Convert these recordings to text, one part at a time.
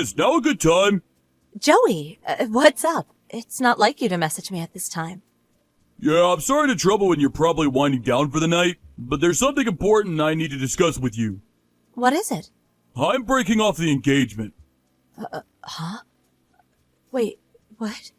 is now a good time? Joey, what's up? It's not like you to message me at this time. Yeah, I'm sorry to trouble when you're probably winding down for the night, but there's something important I need to discuss with you. What is it? I'm breaking off the engagement. Huh? Wait, what?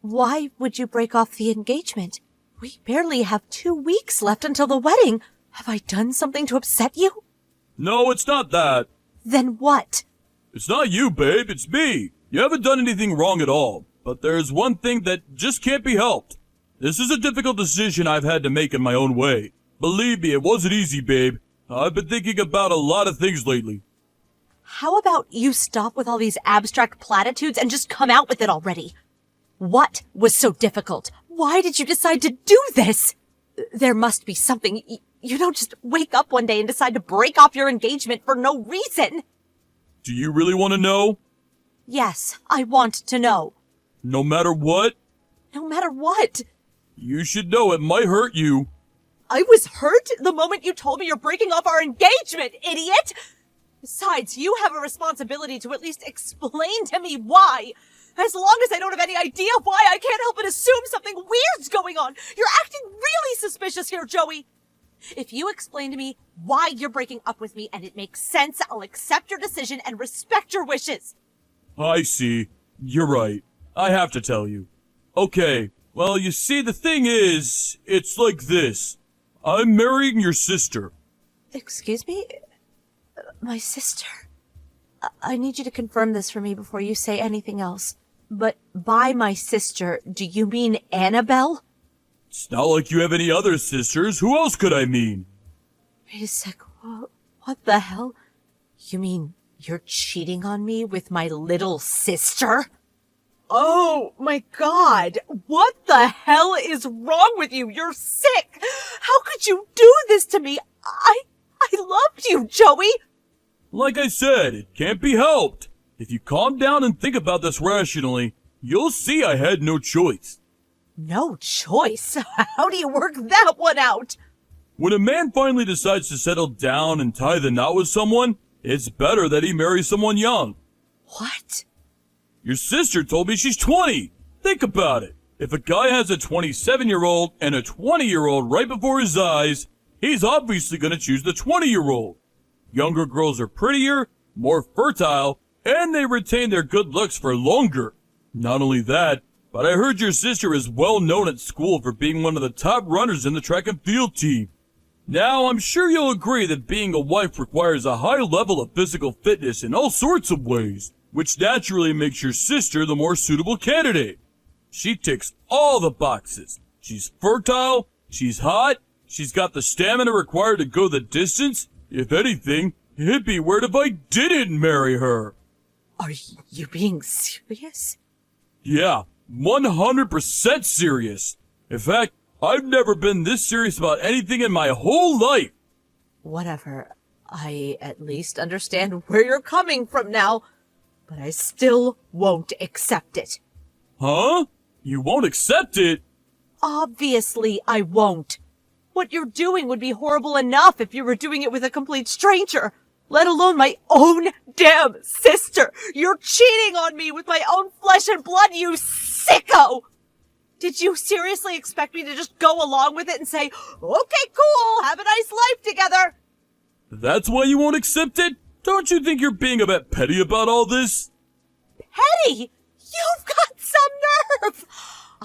Why would you break off the engagement? We barely have 2 weeks left until the wedding. Have I done something to upset you? No, it's not that. Then what? It's not you, babe, it's me. You haven't done anything wrong at all, but there's one thing that just can't be helped. This is a difficult decision I've had to make in my own way. Believe me, it wasn't easy, babe. I've been thinking about a lot of things lately. How about you stop with all these abstract platitudes and just come out with it already? What was so difficult? Why did you decide to do this? There must be something. You don't just wake up one day and decide to break off your engagement for no reason. Do you really want to know? Yes, I want to know. No matter what? No matter what? You should know it might hurt you. I was hurt the moment you told me you're breaking off our engagement, idiot! Besides, you have a responsibility to at least explain to me why. As long as I don't have any idea why, I can't help but assume something weird's going on. You're acting really suspicious here, Joey. If you explain to me why you're breaking up with me and it makes sense, I'll accept your decision and respect your wishes. I see. You're right. I have to tell you. Okay, well, you see, the thing is, it's like this. I'm marrying your sister. Excuse me? My sister? I need you to confirm this for me before you say anything else. But by my sister, do you mean Annabelle? It's not like you have any other sisters. Who else could I mean? Wait a sec. What the hell? You mean you're cheating on me with my little sister? Oh my god! What the hell is wrong with you? You're sick! How could you do this to me? I loved you, Joey! Like I said, it can't be helped. If you calm down and think about this rationally, you'll see I had no choice. No choice? How do you work that one out? When a man finally decides to settle down and tie the knot with someone, it's better that he marries someone young. What? Your sister told me she's 20. Think about it. If a guy has a 27-year-old and a 20-year-old right before his eyes, he's obviously going to choose the 20-year-old. Younger girls are prettier, more fertile, and they retain their good looks for longer. Not only that, but I heard your sister is well known at school for being one of the top runners in the track and field team. Now, I'm sure you'll agree that being a wife requires a high level of physical fitness in all sorts of ways, which naturally makes your sister the more suitable candidate. She ticks all the boxes. She's fertile, she's hot, she's got the stamina required to go the distance. If anything, it'd be weird if I didn't marry her. Are you being serious? Yeah, 100% serious. In fact, I've never been this serious about anything in my whole life. Whatever. I at least understand where you're coming from now, but I still won't accept it. Huh? You won't accept it? Obviously I won't. What you're doing would be horrible enough if you were doing it with a complete stranger, let alone my own damn sister. You're cheating on me with my own flesh and blood, you sicko! Did you seriously expect me to just go along with it and say, okay, cool, have a nice life together? That's why you won't accept it? Don't you think you're being a bit petty about all this? Petty? You've got some nerve!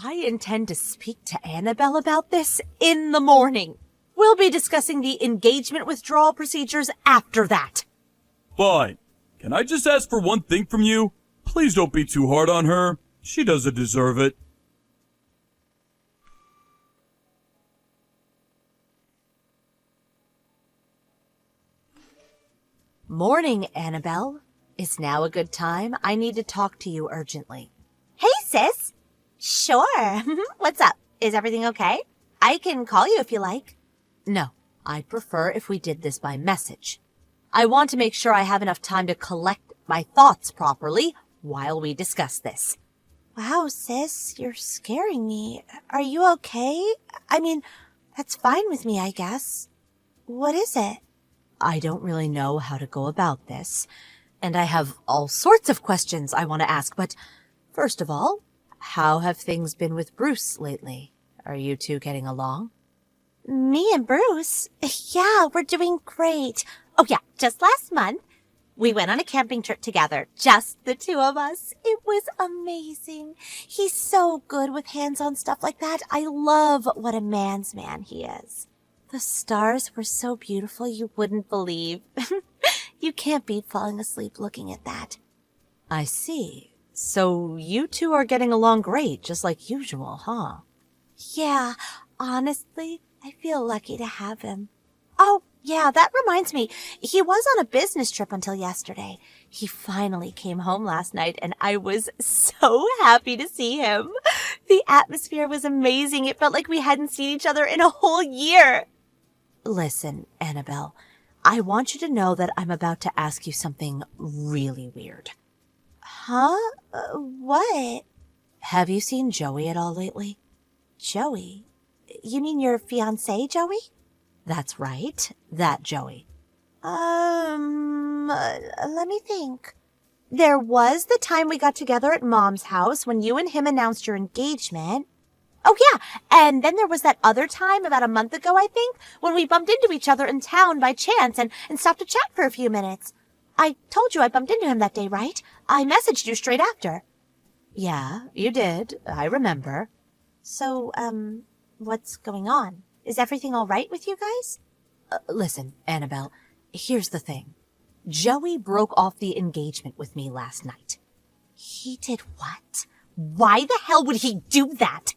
I intend to speak to Annabelle about this in the morning. We'll be discussing the engagement withdrawal procedures after that. Fine. Can I just ask for one thing from you? Please don't be too hard on her. She doesn't deserve it. Morning, Annabelle. Is now a good time? I need to talk to you urgently. Hey, sis. Sure. What's up? Is everything okay? I can call you if you like. No, I'd prefer if we did this by message. I want to make sure I have enough time to collect my thoughts properly while we discuss this. Wow, sis, you're scaring me. Are you okay? I mean, that's fine with me, I guess. What is it? I don't really know how to go about this. And I have all sorts of questions I want to ask, but first of all, how have things been with Bruce lately? Are you two getting along? Me and Bruce? Yeah, we're doing great. Oh yeah, just last month, we went on a camping trip together, just the two of us. It was amazing. He's so good with hands-on stuff like that. I love what a man's man he is. The stars were so beautiful you wouldn't believe. You can't beat falling asleep looking at that. I see. So you two are getting along great, just like usual, huh? Yeah, honestly, I feel lucky to have him. Oh, yeah, that reminds me. He was on a business trip until yesterday. He finally came home last night, and I was so happy to see him. The atmosphere was amazing. It felt like we hadn't seen each other in a whole year. Listen, Annabelle, I want you to know that I'm about to ask you something really weird. Huh? What? Have you seen Joey at all lately? Joey? You mean your fiancé, Joey? That's right, that Joey. Let me think. There was the time we got together at Mom's house when you and him announced your engagement. Oh, yeah, and then there was that other time about a month ago, I think, when we bumped into each other in town by chance and stopped to chat for a few minutes. I told you I bumped into him that day, right? I messaged you straight after. Yeah, you did. I remember. So, what's going on? Is everything all right with you guys? Listen, Annabelle, here's the thing. Joey broke off the engagement with me last night. He did what? Why the hell would he do that?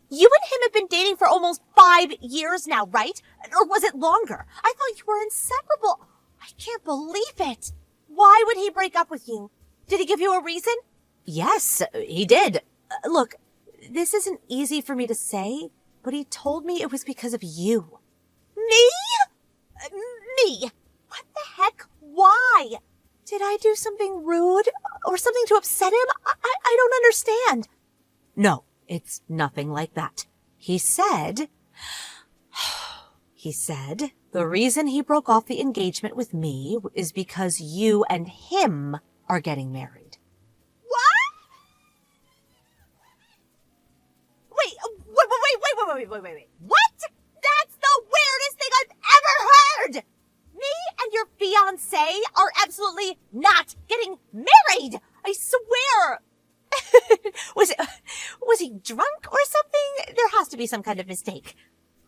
You and him have been dating for almost 5 years now, right? Or was it longer? I thought you were inseparable. I can't believe it. Why would he break up with you? Did he give you a reason? Yes, he did. Look, this isn't easy for me to say, but he told me it was because of you. Me? Me? What the heck? Why? Did I do something rude or something to upset him? I don't understand. No, it's nothing like that. He said the reason he broke off the engagement with me is because you and him are getting married. What? Wait. What? That's the weirdest thing I've ever heard! Me and your fiancé are absolutely not getting married! I swear! Was he drunk or something? There has to be some kind of mistake.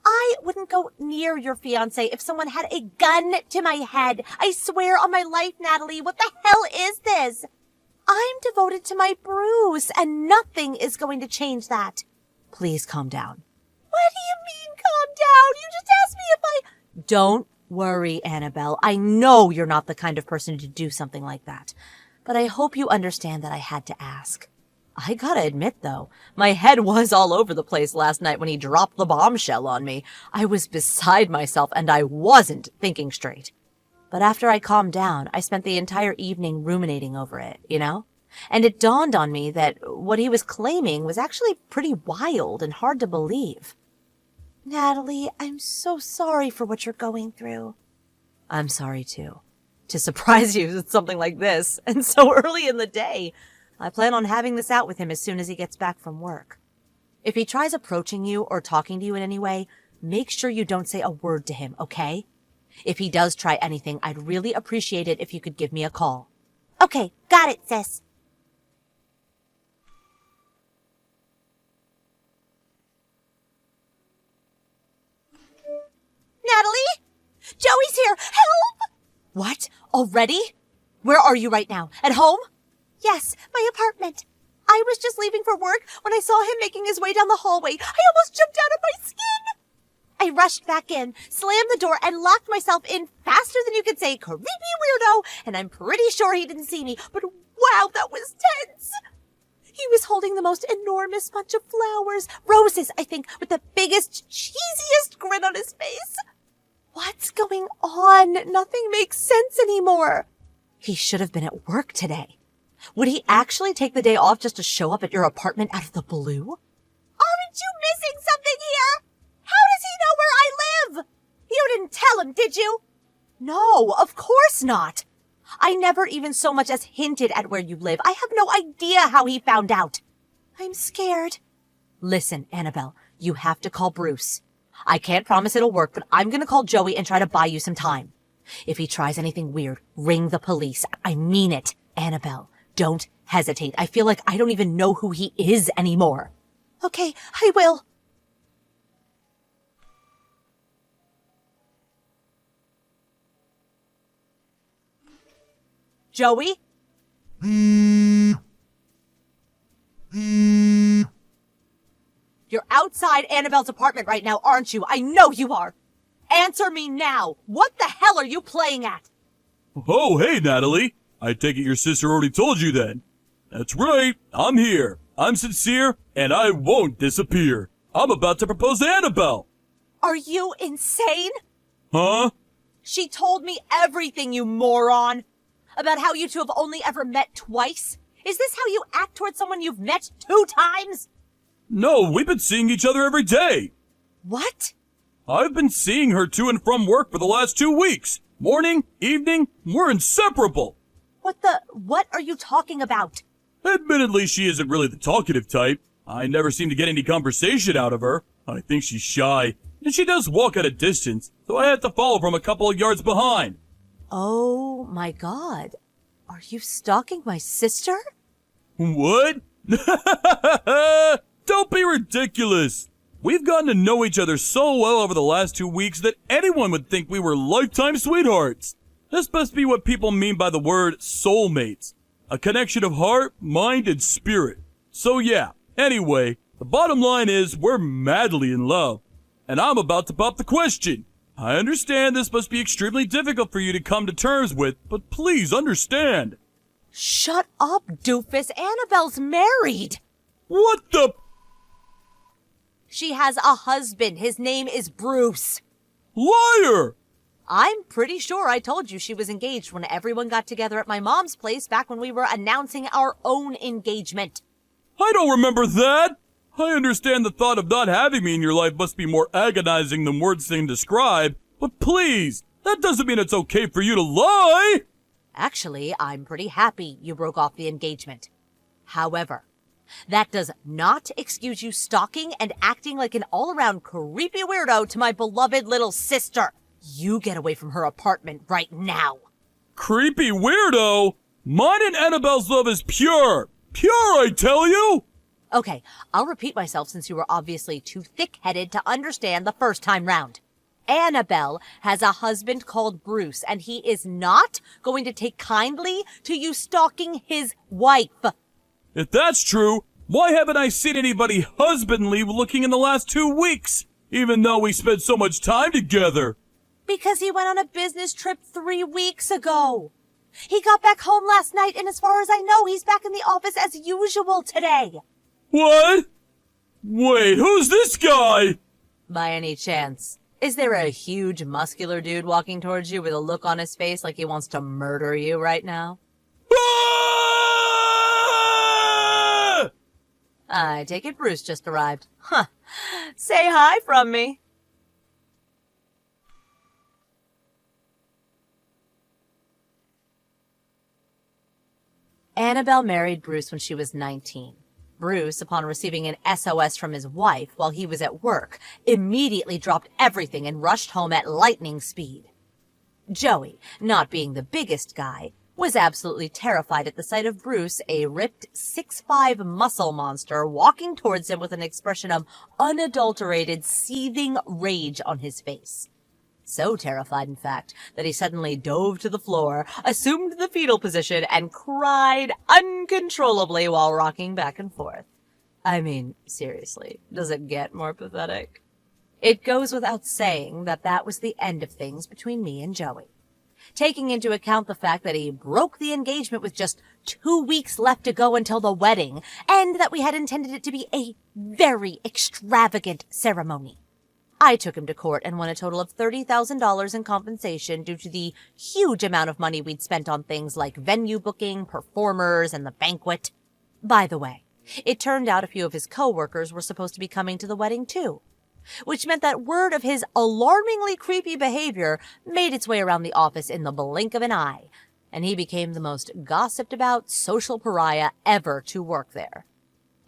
I wouldn't go near your fiancé if someone had a gun to my head. I swear on my life, Natalie, what the hell is this? I'm devoted to my Bruce, and nothing is going to change that. Please calm down. What do you mean, calm down? You just asked me if I... Don't worry, Annabelle. I know you're not the kind of person to do something like that. But I hope you understand that I had to ask. I gotta admit, though, my head was all over the place last night when he dropped the bombshell on me. I was beside myself, and I wasn't thinking straight. But after I calmed down, I spent the entire evening ruminating over it, you know? And it dawned on me that what he was claiming was actually pretty wild and hard to believe. Natalie, I'm so sorry for what you're going through. I'm sorry, too. To surprise you with something like this, and so early in the day. I plan on having this out with him as soon as he gets back from work. If he tries approaching you or talking to you in any way, make sure you don't say a word to him, okay? If he does try anything, I'd really appreciate it if you could give me a call. Okay, got it, sis. Natalie? Joey's here! Help! What? Already? Where are you right now? At home? Yes, my apartment. I was just leaving for work when I saw him making his way down the hallway. I almost jumped out of my skin. I rushed back in, slammed the door, and locked myself in faster than you could say, creepy weirdo, and I'm pretty sure he didn't see me, but wow, that was tense. He was holding the most enormous bunch of flowers, roses, I think, with the biggest, cheesiest grin on his face. What's going on? Nothing makes sense anymore. He should have been at work today. Would he actually take the day off just to show up at your apartment out of the blue? Aren't you missing something here? How does he know where I live? You didn't tell him, did you? No, of course not. I never even so much as hinted at where you live. I have no idea how he found out. I'm scared. Listen, Annabelle, you have to call Bruce. I can't promise it'll work, but I'm gonna call Joey and try to buy you some time. If he tries anything weird, ring the police. I mean it. Annabelle, don't hesitate. I feel like I don't even know who he is anymore. Okay, I will. Joey? You're outside Annabelle's apartment right now, aren't you? I know you are. Answer me now. What the hell are you playing at? Oh, hey, Natalie. I take it your sister already told you then. That's right. I'm here. I'm sincere, and I won't disappear. I'm about to propose to Annabelle. Are you insane? Huh? She told me everything, you moron. About how you two have only ever met twice? Is this how you act towards someone you've met 2 times? No, we've been seeing each other every day. What? I've been seeing her to and from work for the last 2 weeks. Morning, evening, we're inseparable. What are you talking about? Admittedly, she isn't really the talkative type. I never seem to get any conversation out of her. I think she's shy, and she does walk at a distance, so I have to follow from a couple of yards behind. Oh my God. Are you stalking my sister? What? Don't be ridiculous. We've gotten to know each other so well over the last 2 weeks that anyone would think we were lifetime sweethearts. This must be what people mean by the word soulmates. A connection of heart, mind, and spirit. So yeah, anyway, the bottom line is we're madly in love. And I'm about to pop the question. I understand this must be extremely difficult for you to come to terms with, but please understand. Shut up, doofus. Annabelle's married. What the? She has a husband. His name is Bruce. Liar! I'm pretty sure I told you she was engaged when everyone got together at my mom's place back when we were announcing our own engagement. I don't remember that. I understand the thought of not having me in your life must be more agonizing than words can describe, but please, that doesn't mean it's okay for you to lie. Actually, I'm pretty happy you broke off the engagement. However, that does not excuse you stalking and acting like an all-around creepy weirdo to my beloved little sister. You get away from her apartment right now. Creepy weirdo? Mine and Annabelle's love is pure. Pure, I tell you! Okay, I'll repeat myself since you were obviously too thick-headed to understand the first time round. Annabelle has a husband called Bruce, and he is not going to take kindly to you stalking his wife. If that's true, why haven't I seen anybody husbandly looking in the last 2 weeks, even though we spent so much time together? Because he went on a business trip 3 weeks ago. He got back home last night, and as far as I know, he's back in the office as usual today. What? Wait, who's this guy? By any chance, is there a huge muscular dude walking towards you with a look on his face like he wants to murder you right now? Ah! I take it Bruce just arrived. Huh. Say hi from me. Annabelle married Bruce when she was 19. Bruce, upon receiving an SOS from his wife while he was at work, immediately dropped everything and rushed home at lightning speed. Joey, not being the biggest guy, was absolutely terrified at the sight of Bruce, a ripped 6'5" muscle monster, walking towards him with an expression of unadulterated, seething rage on his face. So terrified, in fact, that he suddenly dove to the floor, assumed the fetal position, and cried uncontrollably while rocking back and forth. I mean, seriously, does it get more pathetic? It goes without saying that that was the end of things between me and Joey. Taking into account the fact that he broke the engagement with just 2 weeks left to go until the wedding, and that we had intended it to be a very extravagant ceremony. I took him to court and won a total of $30,000 in compensation due to the huge amount of money we'd spent on things like venue booking, performers, and the banquet. By the way, it turned out a few of his co-workers were supposed to be coming to the wedding too, which meant that word of his alarmingly creepy behavior made its way around the office in the blink of an eye. and he became the most gossiped about social pariah ever to work there.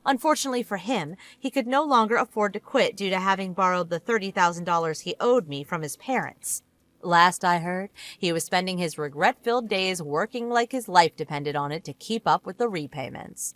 Unfortunately for him, he could no longer afford to quit due to having borrowed the $30,000 he owed me from his parents. Last I heard, he was spending his regret-filled days working like his life depended on it to keep up with the repayments.